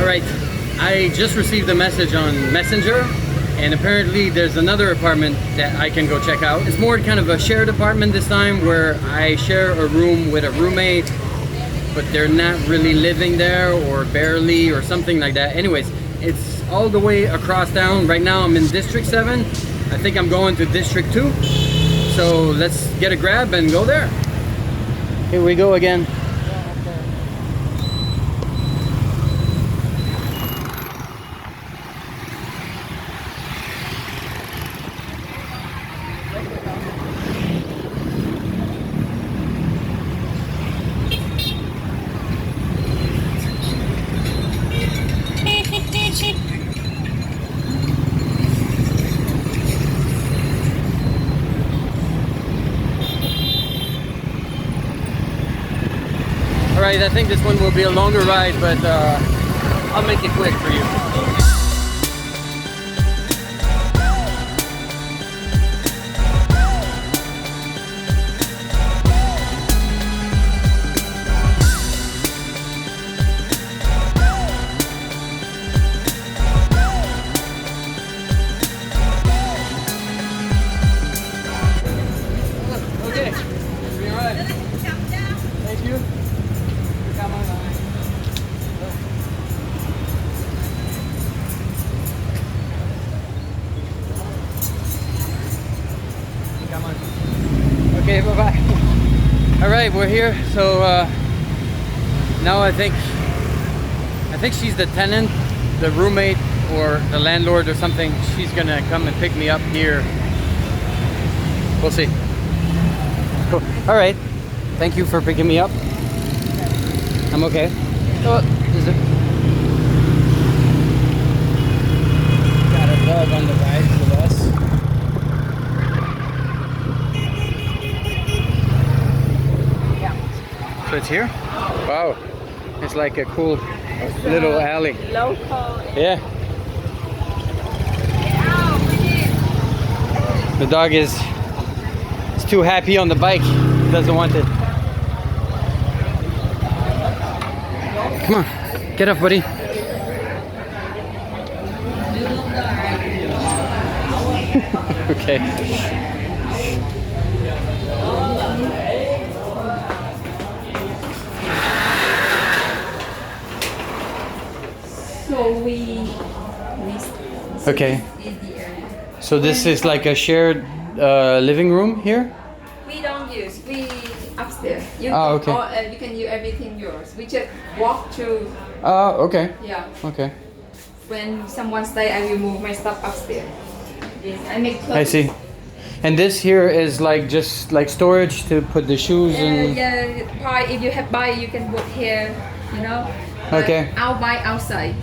Alright, I just received a message on Messenger, and apparently there's another apartment that I can go check out. It's more kind of a shared apartment this time, where I share a room with a roommate, but they're not really living there, or barely, or something like that. Anyways, it's all the way across town. Right now I'm in District 7. I think I'm going to District 2. So let's get a grab and go there. Here we go again. Alright, I think this one will be a longer ride, but I'll make it quick for you. Okay, be alright. Thank you. Okay, bye-bye. All right, we're here. So now I think she's the tenant, the roommate, or the landlord or something. She's gonna come and pick me up here. We'll see. Cool. All right. Thank you for picking me up. I'm okay. Oh, is it? Got a dog on the ride with us. So it's here? Wow. It's like a cool little alley. Local. Yeah. The dog is too happy on the bike. Doesn't want it. Come on, get up, buddy. Okay. So we Okay. So this is like a shared living room here? We don't use. We upstairs. You Oh, can, okay. you can use everything yours. We just walk through. Oh, okay. Yeah. Okay. When someone stay, I will move my stuff upstairs. Yes, I make clothes. I see. And this here is like just like storage to put the shoes and. Yeah, buy if you have buy, you can put here. You know. But Okay. I'll buy outside.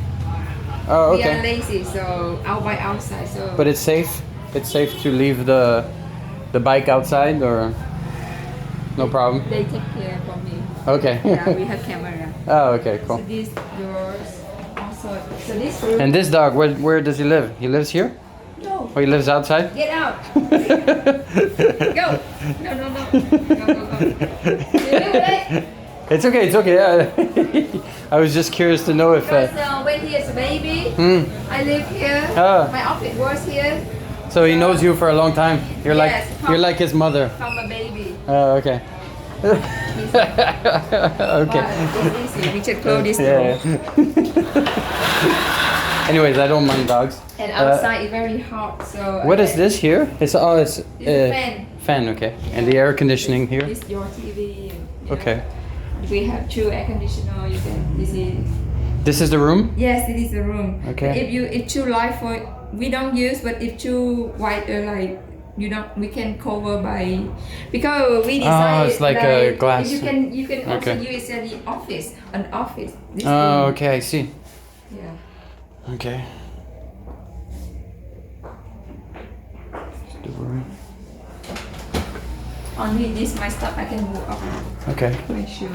Oh, We are okay. lazy, so I'll buy outside. So. But it's safe. It's safe to leave the bike outside, or no problem. They take care for me. Okay. Yeah, we have camera. Oh, okay, So cool. these doors also. So this room. And this dog, where does he live? He lives here? No. Or he lives outside? Get out. Go. No. Go. It's okay, it's okay. I was just curious to know if. Because when he is a baby, I live here. Ah. My office was here So he knows you for a long time. You're Yes, you're like his mother. from a baby. Oh, okay. Okay. But it's easy. We just close this Yeah. door. Anyways, I don't mind dogs. And outside is very hot, so. What is this here? It's a fan. Fan, okay. And the air conditioning here. This is your TV. And, Okay. We have two air conditioner. You can. This is. This is the room? Yes, it is the room. Okay. If you light for, we don't use, but if you white like you don't, we can cover by, because we decided. Oh, it's like a glass. You can also Okay. use it in an office. This Oh, room. okay, I see. Yeah. Okay. The room. Only this my stuff I can move up. Okay. My shoe.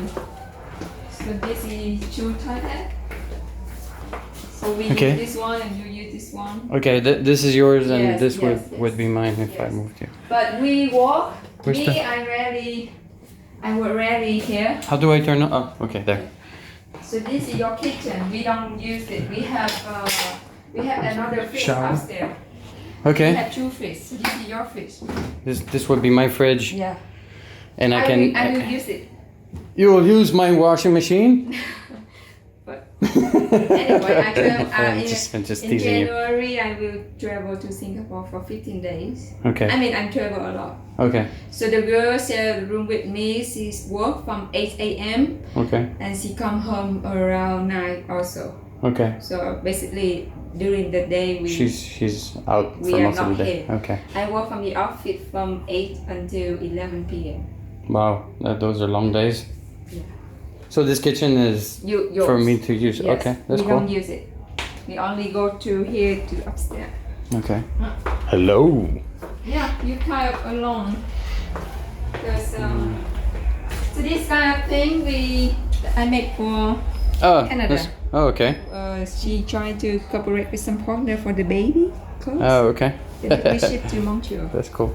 So this is shoe toilet. So we Okay. use this one and you use this one. Okay, this is yours and Yes, this yes, would be mine if I yes. moved here. But we walk Where's Me, I work rarely here. How do I turn on? Oh, okay, there. So this is your kitchen. We don't use it. We have another fridge Shower. upstairs. We Okay. have 2 fridges. So this is your fridge. This would be my fridge, Yeah. and I I will can. use it. You will use my washing machine. But anyway, I'm just in teasing you. January I will travel to Singapore for 15 days. Okay. I mean, I travel a lot. Okay. So the girl share the room with me. She's work from 8 a.m. Okay. and she come home around 9 also. Okay. So basically during the day She's out we for are most of not the day. here. Okay. I work from the office from 8 until 11 p.m. Wow, those are long days. Yeah. So this kitchen is Yours. for me to use. Yes. Okay, that's we cool. don't use it. We only go to here to upstairs. Okay. Hello. Yeah, you kind of alone. Because so this kind of thing I make for Oh, Canada. oh, okay. She tried to cooperate with some partner for the baby clothes. Oh, okay. Then we ship to Montreal. That's cool.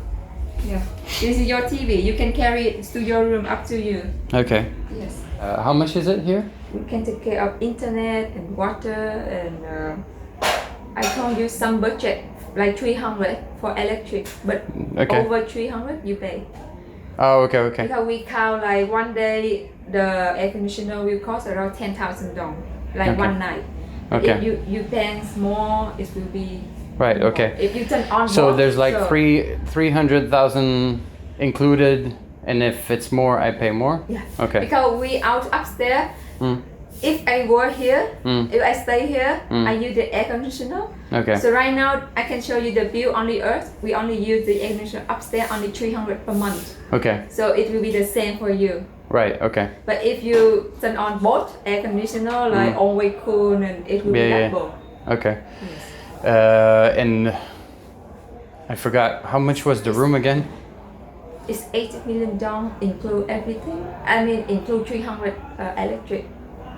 Yeah. This is your TV. You can carry it to your room, up to you. Okay. Yes. How much is it here? You can take care of internet and water and I told you some budget like 300 for electric, but Okay. over 300 you pay. Oh, okay, okay. Because we count like one day the air conditioner will cost around $10,000 like Okay. one night. Okay. If you pay more, it will be Right. more. Okay. If you turn on So more, there's like so- 300,000 included, and if it's more, I pay more. Yeah. Okay. Because we out upstairs. Mm. If I work here, Mm. if I stay here, Mm. I use the air conditioner. Okay. So right now I can show you the bill on the earth. We only use the air conditioner upstairs only 300 per month. Okay. So it will be the same for you. Right. Okay. But if you turn on both air conditioner, like always cool, and it will Yeah, be yeah. like both. Okay. Yes. And I forgot how much was the room again? It's $8 million include everything. I mean include 300 electric.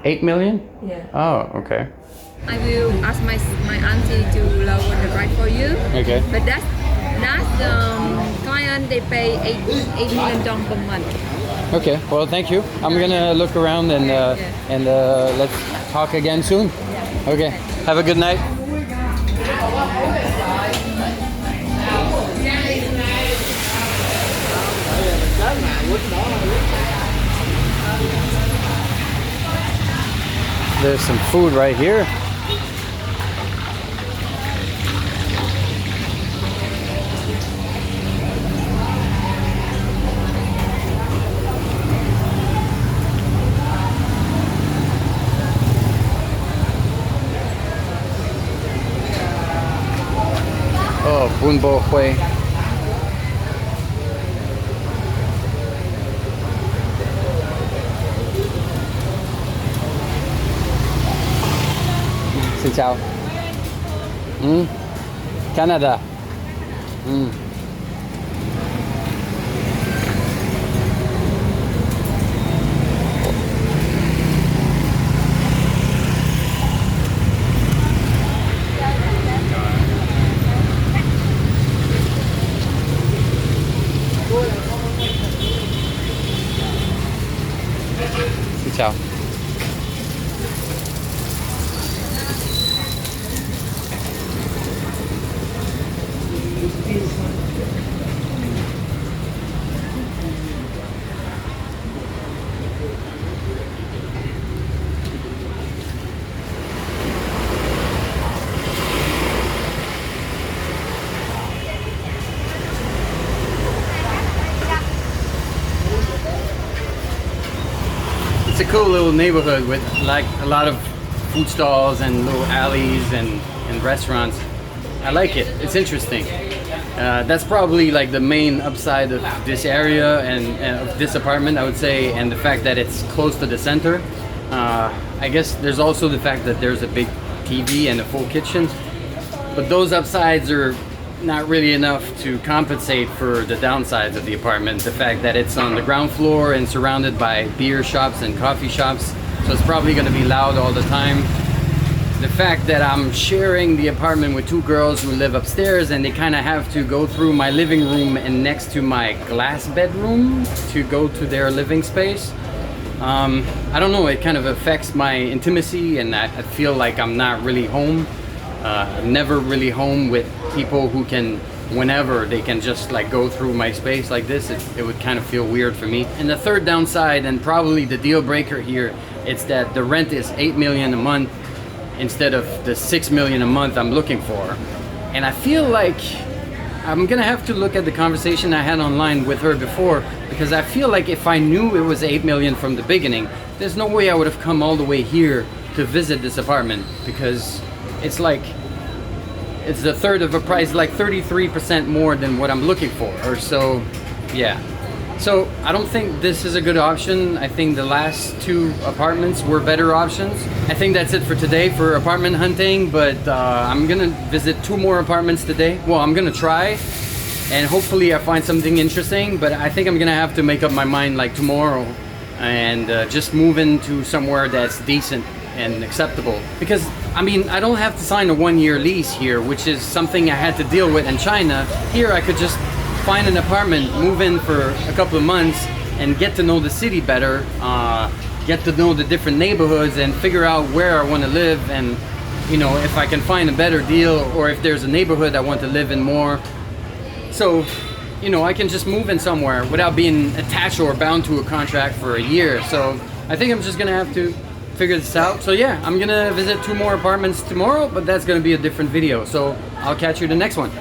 8 million? Yeah. Oh, okay. I will ask my auntie to lower the price for you. Okay. But that's client they pay $8 million per month. Okay. Well, thank you. I'm gonna look around and let's talk again soon. Okay. Have a good night. There's some food right here. Oh, bún bò Huế. Xin chào. Canada. Xin chào. It's a cool little neighborhood with like a lot of food stalls and little alleys and restaurants. I like it. It's interesting. That's probably like the main upside of this area and of this apartment, I would say, and the fact that it's close to the center. I guess there's also the fact that there's a big TV and a full kitchen, but those upsides are not really enough to compensate for the downsides of the apartment. The fact that it's on the ground floor and surrounded by beer shops and coffee shops, so it's probably going to be loud all the time. the fact that I'm sharing the apartment with two girls who live upstairs, and they kind of have to go through my living room and next to my glass bedroom to go to their living space. I don't know, it kind of affects my intimacy, and I feel like I'm not really home. Never really home with people who can, whenever they can just like go through my space like this. It would kind of feel weird for me. And the third downside, and probably the deal breaker here, it's that the rent is 8 million a month instead of the 6 million a month I'm looking for. And I feel like I'm gonna have to look at the conversation I had online with her before, because I feel like if I knew it was 8 million from the beginning, there's no way I would have come all the way here to visit this apartment, because it's like, it's a third of a price, like 33% more than what I'm looking for, or so, yeah. So I don't think this is a good option. I think the last two apartments were better options. I think that's it for today for apartment hunting, but I'm gonna visit 2 more apartments today. Well, I'm gonna try, and hopefully I find something interesting, but I think I'm gonna have to make up my mind like tomorrow and just move into somewhere that's decent and acceptable. Because I mean, I don't have to sign a 1-year lease here, which is something I had to deal with in China. Here I could just find an apartment, move in for a couple of months, and get to know the city better, get to know the different neighborhoods, and figure out where I want to live, and you know, if I can find a better deal, or if there's a neighborhood I want to live in more. So, you know, I can just move in somewhere without being attached or bound to a contract for a year. So I think I'm just gonna have to figure this out. So yeah, I'm gonna visit 2 more apartments tomorrow, but that's gonna be a different video. So I'll catch you in the next one.